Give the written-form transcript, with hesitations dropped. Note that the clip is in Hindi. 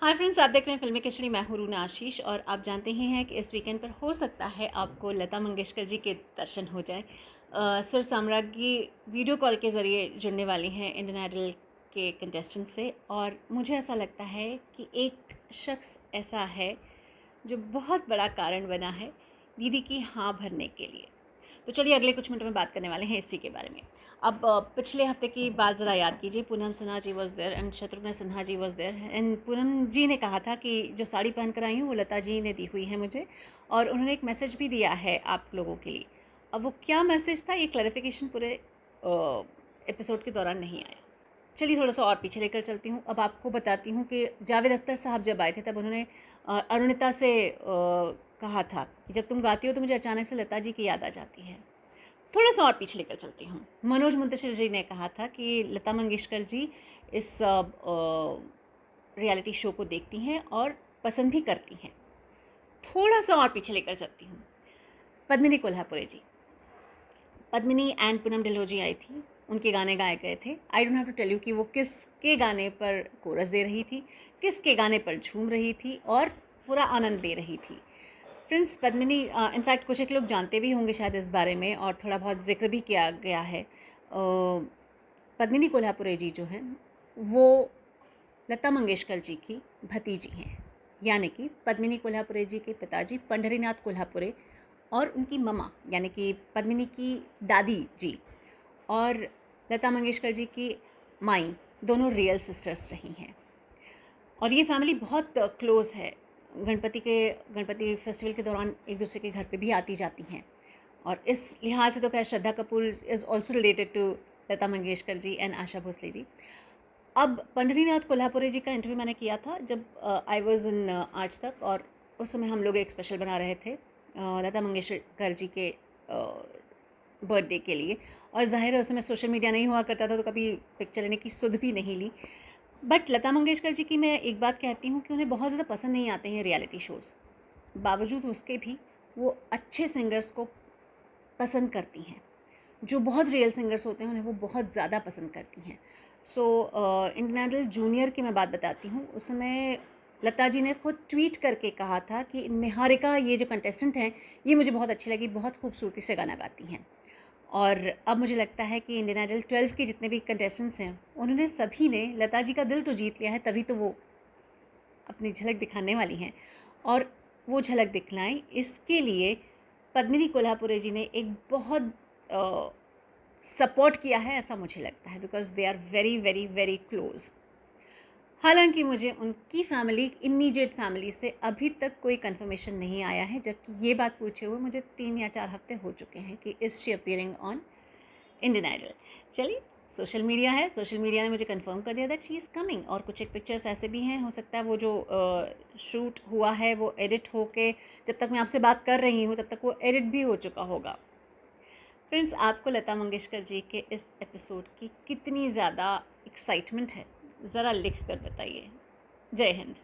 हाय फ्रेंड्स, आप देख रहे हैं फिल्मी खिचड़ी। मैं हूं रूना आशीष और आप जानते ही हैं कि इस वीकेंड पर हो सकता है आपको लता मंगेशकर जी के दर्शन हो जाए। सुर साम्राज्ञी वीडियो कॉल के ज़रिए जुड़ने वाली हैं इंडियन आइडल के कंटेस्टेंट से, और मुझे ऐसा लगता है कि एक शख्स ऐसा है जो बहुत बड़ा कारण बना है दीदी की हाँ भरने के लिए। तो चलिए अगले कुछ मिनटों में बात करने वाले हैं इसी के बारे में। अब पिछले हफ्ते की बात ज़रा याद कीजिए। Poonam Sinha ji was there and Shatrughan Sinha ji was there and Poonam ji ने कहा था कि जो साड़ी पहन कर आई हूँ वो लता जी ने दी हुई है मुझे, और उन्होंने एक मैसेज भी दिया है आप लोगों के लिए। अब वो क्या मैसेज था, ये क्लैरिफिकेशन पूरे एपिसोड के दौरान नहीं आया। चलिए थोड़ा सा और पीछे लेकर चलती हूँ। अब आपको बताती हूँ कि जावेद अख्तर साहब जब आए थे तब उन्होंने अरुणिता से कहा था कि जब तुम गाती हो तो मुझे अचानक से लता जी की याद आ जाती है। थोड़ा सा और पीछे लेकर चलती हूँ। मनोज मुंतशिर जी ने कहा था कि लता मंगेशकर जी इस रियलिटी शो को देखती हैं और पसंद भी करती हैं। थोड़ा सा और पीछे लेकर चलती हूँ। पद्मिनी कोल्हापुरे जी, पद्मिनी एंड पूनम डिल्लोजी आई थी, उनके गाने गाए गए थे। I don't have to tell you कि वो किसके गाने पर कोरस दे रही थी, किसके गाने पर झूम रही थी और पूरा आनंद ले रही थी। फ्रेंड्स, पद्मिनी इनफैक्ट कुछ एक लोग जानते भी होंगे शायद इस बारे में, और थोड़ा बहुत जिक्र भी किया गया है। पद्मिनी कोल्हापुरे जी जो हैं वो लता मंगेशकर जी की भतीजी हैं, यानी कि पद्मिनी कोल्हापुरे जी के पिताजी पंढरीनाथ कोल्हापुरे और उनकी ममा यानी कि पद्मिनी की दादी जी और लता मंगेशकर जी की माई दोनों रियल सिस्टर्स रही हैं। और ये फैमिली बहुत क्लोज़ है। गणपति फेस्टिवल के दौरान एक दूसरे के घर पे भी आती जाती हैं, और इस लिहाज से तो खैर Shraddha Kapoor is also related to Lata Mangeshkar ji and Asha Bhosle ji. अब पंढरीनाथ कोल्हापुरे जी का इंटरव्यू मैंने किया था जब आई वॉज इन आज तक, और उस समय हम लोग एक स्पेशल बना रहे थे लता मंगेशकर जी के बर्थडे के लिए। और ज़ाहिर है उस समय सोशल मीडिया नहीं हुआ करता था, तो कभी पिक्चर लेने की सुध भी नहीं ली। बट लता मंगेशकर जी की मैं एक बात कहती हूँ कि उन्हें बहुत ज़्यादा पसंद नहीं आते हैं रियलिटी शोज़। बावजूद उसके भी वो अच्छे सिंगर्स को पसंद करती हैं। जो बहुत रियल सिंगर्स होते हैं उन्हें वो बहुत ज़्यादा पसंद करती हैं। सो इंडियन आइडल जूनियर की मैं बात बताती हूँ। उस समय लता जी ने खुद ट्वीट करके कहा था कि निहारिका ये जो कंटेस्टेंट हैं ये मुझे बहुत अच्छी लगी, बहुत खूबसूरती से गाना गाती हैं। और अब मुझे लगता है कि इंडियन आइडल 12 के जितने भी कंटेस्टेंट्स हैं उन्होंने सभी ने लता जी का दिल तो जीत लिया है, तभी तो वो अपनी झलक दिखाने वाली हैं। और वो झलक दिखलाएं इसके लिए पद्मिनी कोल्हापुरे जी ने एक बहुत सपोर्ट किया है, ऐसा मुझे लगता है, because they are very very very close. हालांकि मुझे उनकी फैमिली, इमीडिएट फैमिली से अभी तक कोई कंफर्मेशन नहीं आया है, जबकि ये बात पूछे हुए मुझे 3 या 4 हफ्ते हो चुके हैं कि is she appearing on Indian Idol. चलिए, सोशल मीडिया है, सोशल मीडिया ने मुझे कंफर्म कर दिया दैट शी इज़ कमिंग। और कुछ एक पिक्चर्स ऐसे भी हैं, हो सकता है वो जो शूट हुआ है वो एडिट होके जब तक मैं आपसे बात कर रही हूँ तब तक वो एडिट भी हो चुका होगा। फ्रेंड्स, आपको लता मंगेशकर जी के इस एपिसोड की कितनी ज़्यादा एक्साइटमेंट है, ज़रा लिख कर बताइए। जय हिंद।